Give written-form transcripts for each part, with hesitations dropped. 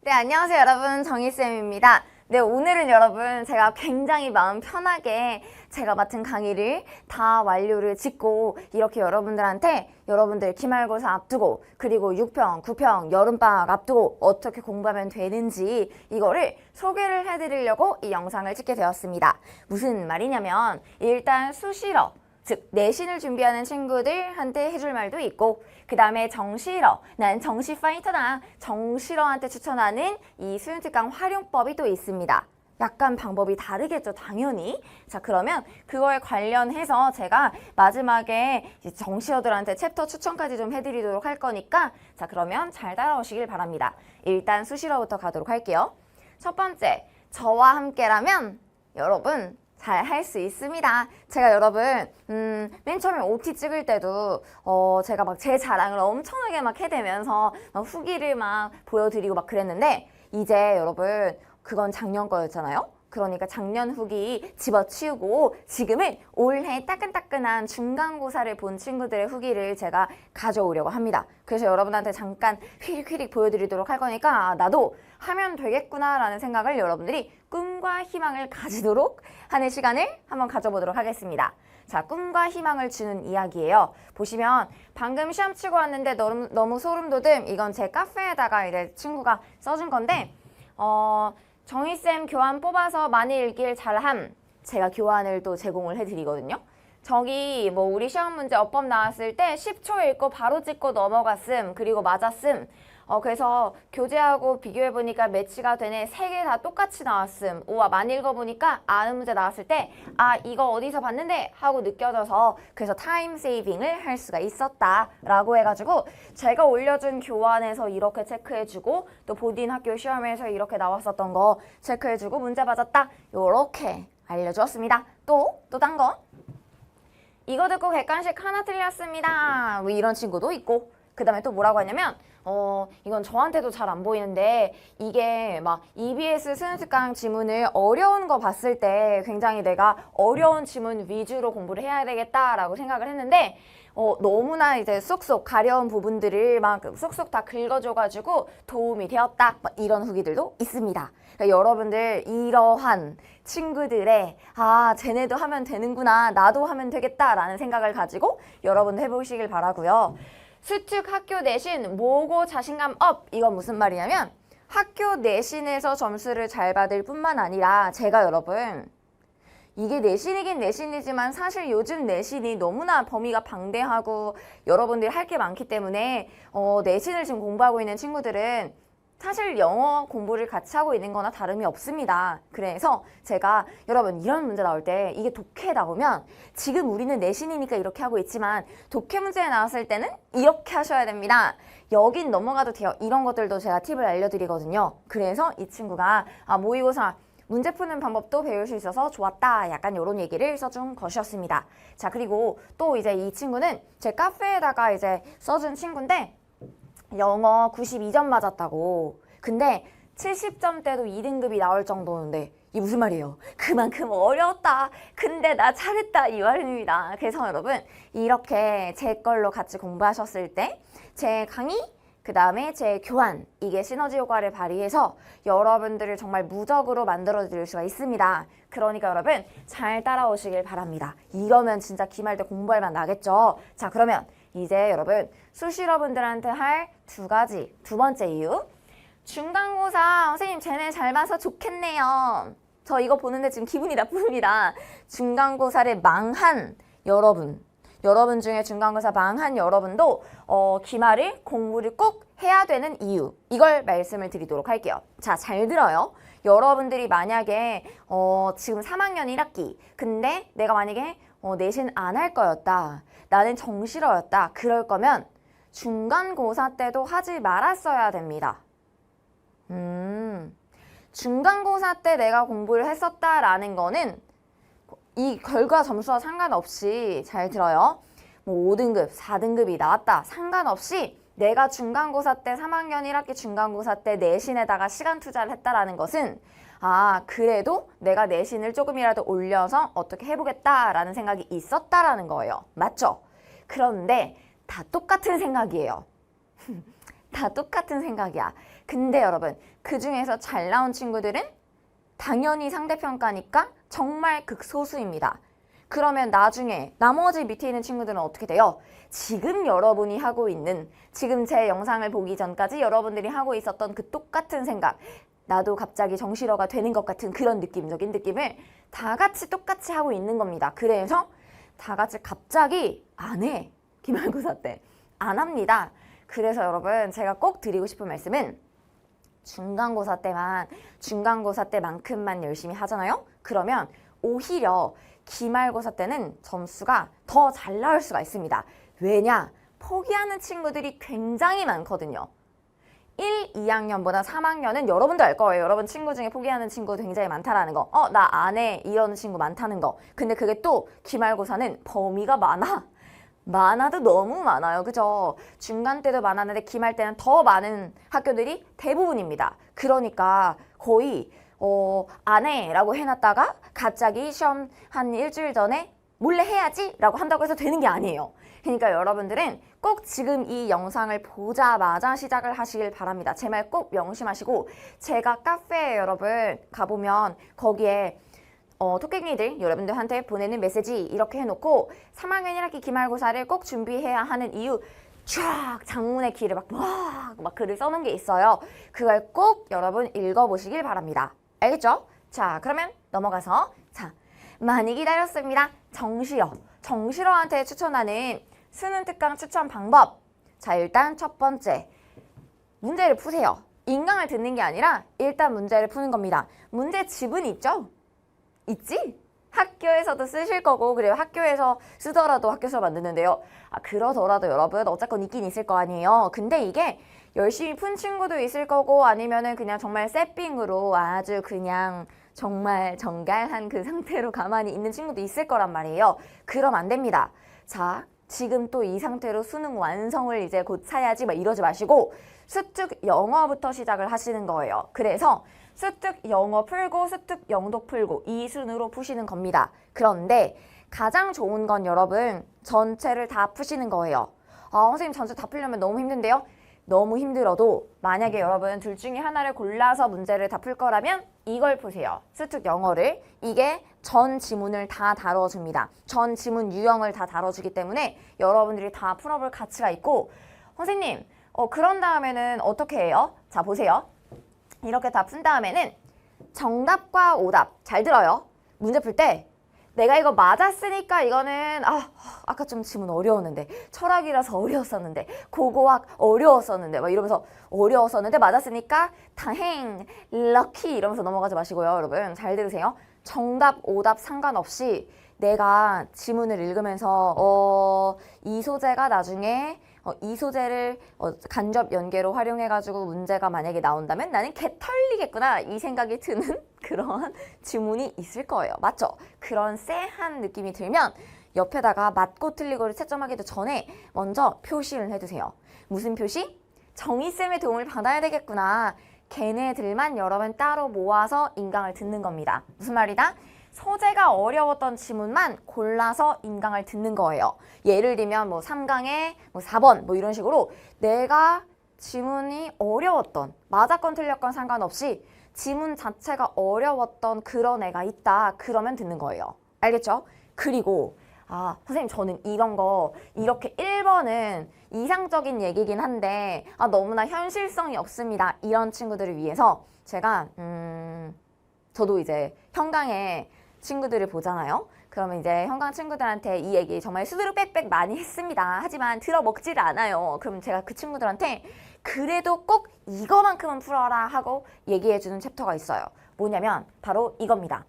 네, 안녕하세요 여러분, 정희쌤입니다. 네, 오늘은 여러분 제가 굉장히 마음 편하게 제가 맡은 강의를 다 완료를 짓고 이렇게 여러분들한테 여러분들 기말고사 앞두고 그리고 6평, 9평, 여름방학 앞두고 어떻게 공부하면 되는지 이거를 소개를 해드리려고 이 영상을 찍게 되었습니다. 무슨 말이냐면 일단 수시러 즉 내신을 준비하는 친구들한테 해줄 말도 있고 그 다음에 정시러, 난 정시 파이터다, 정시러한테 추천하는 이 수능특강 활용법이 또 있습니다. 약간 방법이 다르겠죠, 당연히. 자, 그러면 그거에 관련해서 제가 마지막에 정시러들한테 챕터 추천까지 좀 해드리도록 할 거니까 자, 그러면 잘 따라오시길 바랍니다. 일단 수시러부터 가도록 할게요. 첫 번째, 저와 함께라면 여러분 잘 할 수 있습니다. 제가 여러분 맨 처음에 OT 찍을 때도 제가 막 제 자랑을 엄청나게 막 해대면서 막 후기를 막 보여드리고 막 그랬는데 이제 여러분 그건 작년 거였잖아요. 그러니까 작년 후기 집어치우고 지금은 올해 따끈따끈한 중간고사를 본 친구들의 후기를 제가 가져오려고 합니다. 그래서 여러분한테 잠깐 휘릭휘릭 보여드리도록 할 거니까 나도 하면 되겠구나 라는 생각을 여러분들이 꿈과 희망을 가지도록 하는 시간을 한번 가져보도록 하겠습니다. 자, 꿈과 희망을 주는 이야기예요. 보시면 방금 시험 치고 왔는데 너무 소름 돋음. 이건 제 카페에다가 이제 친구가 써준 건데 정희쌤 교환 뽑아서 많이 읽길 잘함. 제가 교환을 또 제공을 해드리거든요. 저기 뭐 우리 시험 문제 어법 나왔을 때 10초 읽고 바로 찍고 넘어갔음. 그리고 맞았음. 그래서 교재하고 비교해보니까 매치가 되네. 3개 다 똑같이 나왔음. 우와, 많이 읽어보니까 아는 문제 나왔을 때 아, 이거 어디서 봤는데? 하고 느껴져서 그래서 타임 세이빙을 할 수가 있었다 라고 해가지고 제가 올려준 교환에서 이렇게 체크해주고 또 본인 학교 시험에서 이렇게 나왔었던 거 체크해주고 문제 맞았다 요렇게 알려주었습니다. 또 딴 거 이거 듣고 객관식 하나 틀렸습니다. 뭐 이런 친구도 있고 그 다음에 또 뭐라고 하냐면 이건 저한테도 잘 안 보이는데 이게 막 EBS 수능특강 지문을 어려운 거 봤을 때 굉장히 내가 어려운 지문 위주로 공부를 해야 되겠다라고 생각을 했는데 너무나 이제 쏙쏙 가려운 부분들을 막 쏙쏙 다 긁어줘가지고 도움이 되었다 막 이런 후기들도 있습니다. 그러니까 여러분들 이러한 친구들의 아, 쟤네도 하면 되는구나, 나도 하면 되겠다라는 생각을 가지고 여러분도 해보시길 바라고요. 수특 학교 내신 모고 자신감 업. 이건 무슨 말이냐면 학교 내신에서 점수를 잘 받을 뿐만 아니라 제가 여러분 이게 내신이긴 내신이지만 사실 요즘 내신이 너무나 범위가 방대하고 여러분들이 할 게 많기 때문에 내신을 지금 공부하고 있는 친구들은 사실 영어 공부를 같이 하고 있는 거나 다름이 없습니다. 그래서 제가 여러분 이런 문제 나올 때 이게 독해 나오면 지금 우리는 내신이니까 이렇게 하고 있지만 독해 문제에 나왔을 때는 이렇게 하셔야 됩니다. 여긴 넘어가도 돼요. 이런 것들도 제가 팁을 알려드리거든요. 그래서 이 친구가 모의고사 문제 푸는 방법도 배울 수 있어서 좋았다. 약간 이런 얘기를 써준 것이었습니다. 자, 그리고 또 이제 이 친구는 제 카페에다가 이제 써준 친구인데 영어 92점 맞았다고. 근데 70점대도 2등급이 나올 정도인데 이게 무슨 말이에요? 그만큼 어려웠다. 근데 나 잘했다 이 말입니다. 그래서 여러분 이렇게 제 걸로 같이 공부하셨을 때 제 강의 그 다음에 제 교환 이게 시너지 효과를 발휘해서 여러분들을 정말 무적으로 만들어 드릴 수가 있습니다. 그러니까 여러분 잘 따라오시길 바랍니다. 이러면 진짜 기말 때 공부할 만 나겠죠. 자, 그러면 이제 여러분 수시러분들한테 할 두 번째 이유. 중간고사 선생님 쟤네 잘 봐서 좋겠네요. 저 이거 보는데 지금 기분이 나쁩니다. 중간고사를 망한 여러분 중에 중간고사 망한 여러분도 기말을 공부를 꼭 해야 되는 이유, 이걸 말씀을 드리도록 할게요. 자, 잘 들어요. 여러분들이 만약에 지금 3학년 1학기 근데 내가 만약에 내신 안 할 거였다, 나는 정시러였다, 그럴 거면 중간고사 때도 하지 말았어야 됩니다. 중간고사 때 내가 공부를 했었다라는 거는 이 결과 점수와 상관없이 잘 들어요. 뭐 5등급, 4등급이 나왔다 상관없이 내가 중간고사 때 3학년 1학기 중간고사 때 내신에다가 시간 투자를 했다라는 것은 아, 그래도 내가 내신을 조금이라도 올려서 어떻게 해보겠다라는 생각이 있었다라는 거예요. 맞죠? 그런데 다 똑같은 생각이에요. 다 똑같은 생각이야. 근데 여러분, 그 중에서 잘 나온 친구들은 당연히 상대평가니까 정말 극소수입니다. 그러면 나중에 나머지 밑에 있는 친구들은 어떻게 돼요? 지금 여러분이 하고 있는, 지금 제 영상을 보기 전까지 여러분들이 하고 있었던 그 똑같은 생각, 나도 갑자기 정실어가 되는 것 같은 그런 느낌적인 느낌을 다 같이 똑같이 하고 있는 겁니다. 그래서 다 같이 갑자기 안 해. 기말고사 때. 안 합니다. 그래서 여러분, 제가 꼭 드리고 싶은 말씀은 중간고사 때만큼만 열심히 하잖아요? 그러면 오히려 기말고사 때는 점수가 더 잘 나올 수가 있습니다. 왜냐? 포기하는 친구들이 굉장히 많거든요. 1, 2학년보다 3학년은 여러분도 알 거예요. 여러분 친구 중에 포기하는 친구 굉장히 많다라는 거. 나 안 해. 이러는 친구 많다는 거. 근데 그게 또 기말고사는 범위가 많아. 많아도 너무 많아요. 그죠? 중간 때도 많았는데 기말 때는 더 많은 학교들이 대부분입니다. 그러니까 거의 안 해 라고 해놨다가 갑자기 시험 한 일주일 전에 몰래 해야지 라고 한다고 해서 되는 게 아니에요. 그러니까 여러분들은 꼭 지금 이 영상을 보자마자 시작을 하시길 바랍니다. 제 말 꼭 명심하시고, 제가 카페에 여러분 가보면 거기에 토끼이들 여러분들한테 보내는 메시지 이렇게 해놓고 3학년 1학기 기말고사를 꼭 준비해야 하는 이유 쫙 장문의 길을 막 글을 써놓은 게 있어요. 그걸 꼭 여러분 읽어보시길 바랍니다. 알겠죠? 자, 그러면 넘어가서, 자, 많이 기다렸습니다. 정실어한테 추천하는 수능 특강 추천 방법. 자, 일단 첫 번째, 문제를 푸세요. 인강을 듣는 게 아니라 일단 문제를 푸는 겁니다. 문제 집은 있죠? 있지? 학교에서도 쓰실 거고, 그래요. 학교에서 쓰더라도 학교 수업 안 듣는데요. 그러더라도 여러분 어쨌건 있긴 있을 거 아니에요. 근데 이게 열심히 푼 친구도 있을 거고, 아니면은 그냥 정말 쎄삥으로 아주 그냥 정말 정갈한 그 상태로 가만히 있는 친구도 있을 거란 말이에요. 그럼 안 됩니다. 자, 지금 또 이 상태로 수능 완성을 이제 곧 사야지 막 이러지 마시고 수특 영어부터 시작을 하시는 거예요. 그래서 수특 영어 풀고 수특 영독 풀고 이 순으로 푸시는 겁니다. 그런데 가장 좋은 건 여러분 전체를 다 푸시는 거예요. 선생님 전체 다 풀려면 너무 힘든데요? 너무 힘들어도 만약에 여러분 둘 중에 하나를 골라서 문제를 다 풀 거라면 이걸 푸세요. 수특 영어를. 이게 전 지문을 다 다뤄줍니다. 전 지문 유형을 다 다뤄주기 때문에 여러분들이 다 풀어볼 가치가 있고, 선생님 그런 다음에는 어떻게 해요? 자, 보세요. 이렇게 다 푼 다음에는 정답과 오답 잘 들어요. 문제 풀 때 내가 이거 맞았으니까 이거는 아까 좀 지문 어려웠는데, 철학이라서 어려웠었는데, 고고학 어려웠었는데 막 이러면서 어려웠었는데 맞았으니까 다행 럭키 이러면서 넘어가지 마시고요. 여러분 잘 들으세요. 정답 오답 상관없이 내가 지문을 읽으면서 이 소재가 나중에 이 소재를 간접 연계로 활용해가지고 문제가 만약에 나온다면 나는 개 털리겠구나 이 생각이 드는 그런 지문이 있을 거예요. 맞죠? 그런 쎄한 느낌이 들면 옆에다가 맞고 틀리고를 채점하기도 전에 먼저 표시를 해두세요. 무슨 표시? 정희쌤의 도움을 받아야 되겠구나. 걔네들만 여러 번 따로 모아서 인강을 듣는 겁니다. 무슨 말이다? 소재가 어려웠던 지문만 골라서 인강을 듣는 거예요. 예를 들면 3강에 4번 이런 식으로 내가 지문이 어려웠던, 맞았건 틀렸건 상관없이 지문 자체가 어려웠던 그런 애가 있다. 그러면 듣는 거예요. 알겠죠? 그리고 선생님 저는 이런 거 이렇게 1번은 이상적인 얘기긴 한데 너무나 현실성이 없습니다. 이런 친구들을 위해서 제가 저도 이제 현강에 친구들을 보잖아요. 그러면 이제 현강 친구들한테 이 얘기 정말 수두룩 빽빽 많이 했습니다. 하지만 들어먹지를 않아요. 그럼 제가 그 친구들한테 그래도 꼭 이거만큼은 풀어라 하고 얘기해주는 챕터가 있어요. 뭐냐면 바로 이겁니다.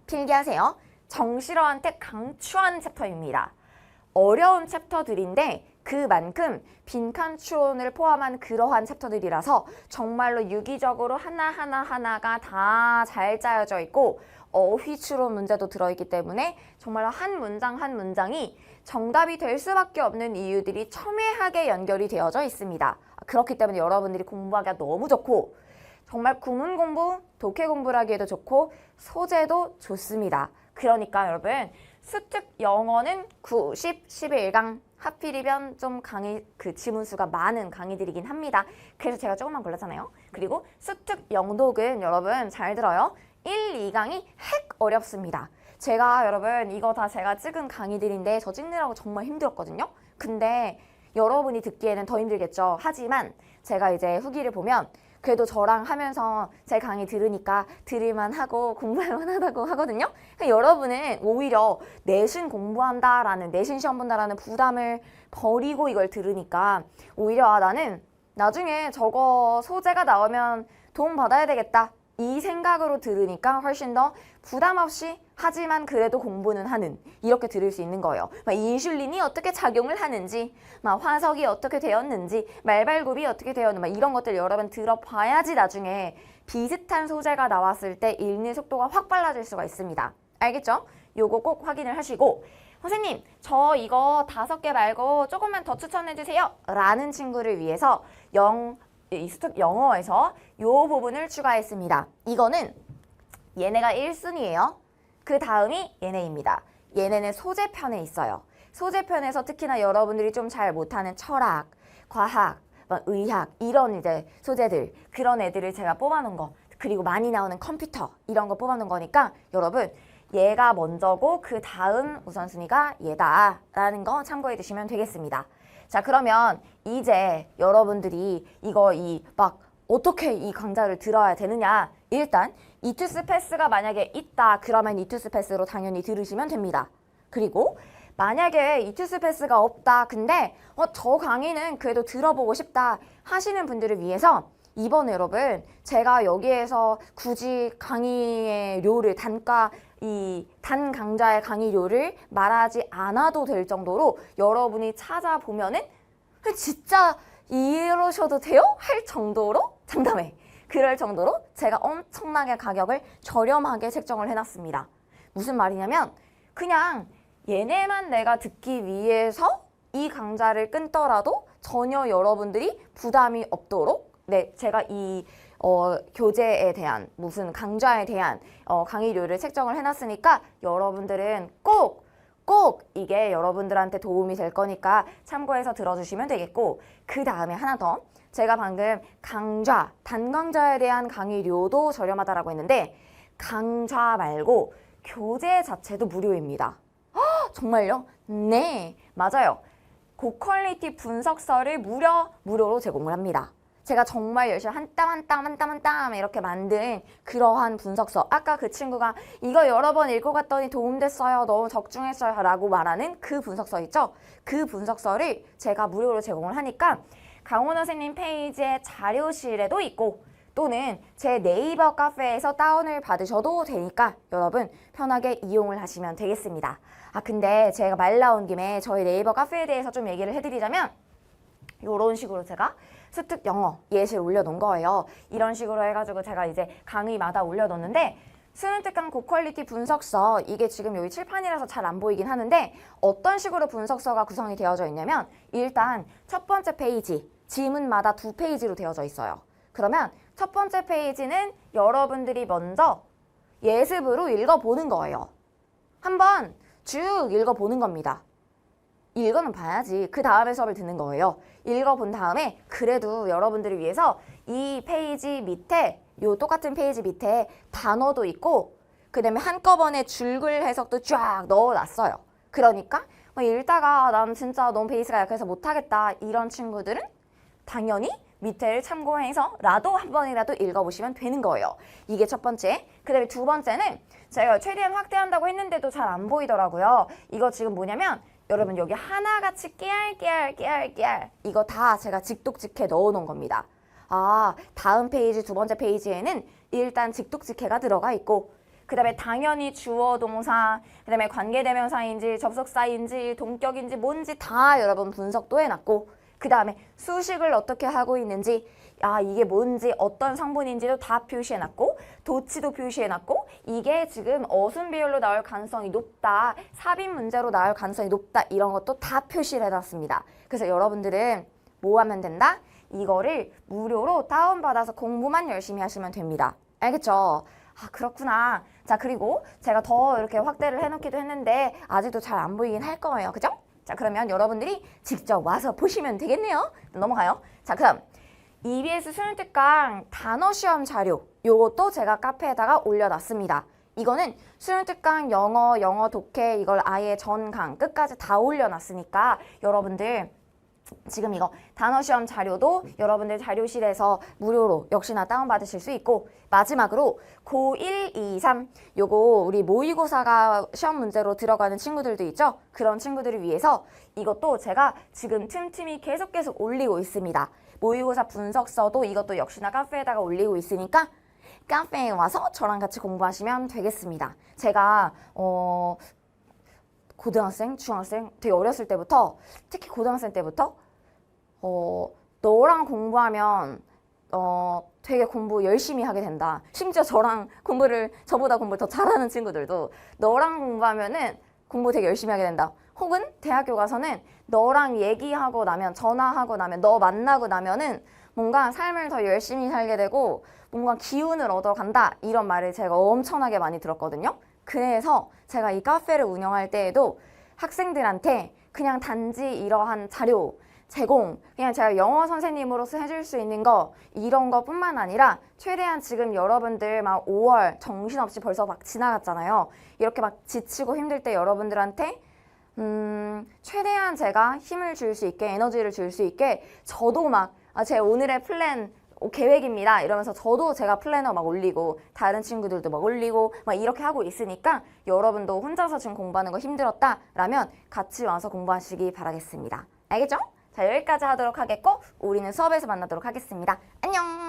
필기하세요. 정실어한테 강추하는 챕터입니다. 어려운 챕터들인데 그만큼 빈칸 추론을 포함한 그러한 챕터들이라서 정말로 유기적으로 하나가 다 잘 짜여져 있고 어휘 추론 문제도 들어있기 때문에 정말로 한 문장 한 문장이 정답이 될 수밖에 없는 이유들이 첨예하게 연결이 되어져 있습니다. 그렇기 때문에 여러분들이 공부하기가 너무 좋고 정말 구문 공부, 독해 공부를 하기에도 좋고 소재도 좋습니다. 그러니까 여러분 수특 영어는 9, 10, 11강 하필이면 좀 강의 그 지문수가 많은 강의들이긴 합니다. 그래서 제가 조금만 골랐잖아요. 그리고 수특 영독은 여러분 잘 들어요. 1, 2강이 핵 어렵습니다. 제가 여러분 이거 다 제가 찍은 강의들인데 저 찍느라고 정말 힘들었거든요. 근데 여러분이 듣기에는 더 힘들겠죠. 하지만 제가 이제 후기를 보면 그래도 저랑 하면서 제 강의 들으니까 들을만 하고 공부할만 하다고 하거든요. 그러니까 여러분은 오히려 내신 공부한다라는, 내신 시험 본다라는 부담을 버리고 이걸 들으니까 오히려 나는 나중에 저거 소재가 나오면 도움 받아야 되겠다. 이 생각으로 들으니까 훨씬 더 부담 없이 하지만 그래도 공부는 하는, 이렇게 들을 수 있는 거예요. 막 인슐린이 어떻게 작용을 하는지, 막 화석이 어떻게 되었는지, 말발굽이 어떻게 되었는지, 막 이런 것들 여러분 들어봐야지 나중에 비슷한 소재가 나왔을 때 읽는 속도가 확 빨라질 수가 있습니다. 알겠죠? 요거 꼭 확인을 하시고, 선생님 저 이거 5개 말고 조금만 더 추천해 주세요 라는 친구를 위해서 이 수특 영어에서 요 부분을 추가했습니다. 이거는 얘네가 1순위예요. 그 다음이 얘네입니다. 얘네는 소재편에 있어요. 소재편에서 특히나 여러분들이 좀 잘 못하는 철학, 과학, 의학 이런 이제 소재들, 그런 애들을 제가 뽑아놓은 거, 그리고 많이 나오는 컴퓨터 이런 거 뽑아놓은 거니까 여러분 얘가 먼저고 그 다음 우선순위가 얘다라는 거 참고해 주시면 되겠습니다. 자, 그러면 이제 여러분들이 이거 막 어떻게 이 강좌를 들어야 되느냐, 일단 이투스 패스가 만약에 있다 그러면 이투스 패스로 당연히 들으시면 됩니다. 그리고 만약에 이투스 패스가 없다 근데 저 강의는 그래도 들어보고 싶다 하시는 분들을 위해서 이번에 여러분 제가 여기에서 굳이 강의의 료를 이 단 강좌의 강의료를 말하지 않아도 될 정도로 여러분이 찾아보면은 진짜 이러셔도 돼요? 할 정도로 장담해. 그럴 정도로 제가 엄청나게 가격을 저렴하게 책정을 해놨습니다. 무슨 말이냐면 그냥 얘네만 내가 듣기 위해서 이 강좌를 끊더라도 전혀 여러분들이 부담이 없도록 제가 이 교재에 대한 무슨 강좌에 대한 강의료를 책정을 해놨으니까 여러분들은 꼭 이게 여러분들한테 도움이 될 거니까 참고해서 들어주시면 되겠고, 그 다음에 하나 더, 제가 방금 단강좌에 대한 강의료도 저렴하다라고 했는데 강좌 말고 교재 자체도 무료입니다. 정말요? 네, 맞아요. 고퀄리티 분석서를 무료로 제공을 합니다. 제가 정말 열심히 한 땀 한 땀 한 땀 한 땀 이렇게 만든 그러한 분석서, 아까 그 친구가 이거 여러 번 읽어봤더니 도움됐어요, 너무 적중했어요 라고 말하는 그 분석서 있죠? 그 분석서를 제가 무료로 제공을 하니까 강원 선생님 페이지의 자료실에도 있고 또는 제 네이버 카페에서 다운을 받으셔도 되니까 여러분 편하게 이용을 하시면 되겠습니다. 근데 제가 말 나온 김에 저희 네이버 카페에 대해서 좀 얘기를 해드리자면 이런 식으로 제가 수특 영어 예시를 올려놓은 거예요. 이런 식으로 해가지고 제가 이제 강의마다 올려놓는데 수능 특강 고퀄리티 분석서, 이게 지금 여기 칠판이라서 잘 안 보이긴 하는데 어떤 식으로 분석서가 구성이 되어져 있냐면 일단 첫 번째 페이지, 지문마다 2페이지로 되어져 있어요. 그러면 첫 번째 페이지는 여러분들이 먼저 예습으로 읽어보는 거예요. 한번 쭉 읽어보는 겁니다. 읽어는 봐야지. 그 다음에 수업을 듣는 거예요. 읽어본 다음에 그래도 여러분들을 위해서 이 페이지 밑에, 요 똑같은 페이지 밑에 단어도 있고 그 다음에 한꺼번에 줄글 해석도 쫙 넣어놨어요. 그러니까 읽다가 난 진짜 너무 베이스가 약해서 못하겠다 이런 친구들은 당연히 밑에를 참고해서 라도 한 번이라도 읽어보시면 되는 거예요. 이게 첫 번째. 그 다음에 두 번째는 제가 최대한 확대한다고 했는데도 잘 안 보이더라고요. 이거 지금 뭐냐면 여러분 여기 하나같이 깨알 이거 다 제가 직독직해 넣어놓은 겁니다. 다음 페이지 두 번째 페이지에는 일단 직독직해가 들어가 있고 그 다음에 당연히 주어 동사, 그 다음에 관계대명사인지 접속사인지 동격인지 뭔지 다 여러분 분석도 해놨고 그 다음에 수식을 어떻게 하고 있는지 이게 뭔지 어떤 성분인지도 다 표시해놨고 도치도 표시해놨고 이게 지금 어순 비율로 나올 가능성이 높다, 삽입 문제로 나올 가능성이 높다 이런 것도 다 표시를 해놨습니다. 그래서 여러분들은 뭐 하면 된다? 이거를 무료로 다운받아서 공부만 열심히 하시면 됩니다. 알겠죠? 그렇구나. 자, 그리고 제가 더 이렇게 확대를 해놓기도 했는데 아직도 잘 안 보이긴 할 거예요. 그죠? 자, 그러면 여러분들이 직접 와서 보시면 되겠네요. 넘어가요. 자, 그럼 EBS 수능특강 단어 시험 자료 요것도 제가 카페에다가 올려놨습니다. 이거는 수능특강 영어, 영어 독해 이걸 아예 전강 끝까지 다 올려놨으니까 여러분들 지금 이거 단어 시험 자료도 여러분들 자료실에서 무료로 역시나 다운받으실 수 있고, 마지막으로 고1, 2, 3 요거 우리 모의고사가 시험 문제로 들어가는 친구들도 있죠. 그런 친구들을 위해서 이것도 제가 지금 틈틈이 계속 올리고 있습니다. 모의고사 분석서도 이것도 역시나 카페에다가 올리고 있으니까 카페에 와서 저랑 같이 공부하시면 되겠습니다. 제가 고등학생, 중학생 되게 어렸을 때부터, 특히 고등학생 때부터 너랑 공부하면 되게 공부 열심히 하게 된다. 심지어 저보다 공부를 더 잘하는 친구들도 너랑 공부하면은 공부 되게 열심히 하게 된다. 혹은 대학교 가서는 너랑 얘기하고 나면, 전화하고 나면, 너 만나고 나면은 뭔가 삶을 더 열심히 살게 되고 뭔가 기운을 얻어간다. 이런 말을 제가 엄청나게 많이 들었거든요. 그래서 제가 이 카페를 운영할 때에도 학생들한테 그냥 단지 이러한 자료 제공, 그냥 제가 영어 선생님으로서 해줄 수 있는 거 이런 거뿐만 아니라 최대한 지금 여러분들 막 5월 정신없이 벌써 막 지나갔잖아요. 이렇게 막 지치고 힘들 때 여러분들한테 최대한 제가 힘을 줄 수 있게, 에너지를 줄 수 있게 저도 막 제 오늘의 플랜 계획입니다 이러면서 저도 제가 플래너 막 올리고 다른 친구들도 막 올리고 막 이렇게 하고 있으니까 여러분도 혼자서 지금 공부하는 거 힘들었다 라면 같이 와서 공부하시기 바라겠습니다. 알겠죠? 자, 여기까지 하도록 하겠고 우리는 수업에서 만나도록 하겠습니다. 안녕.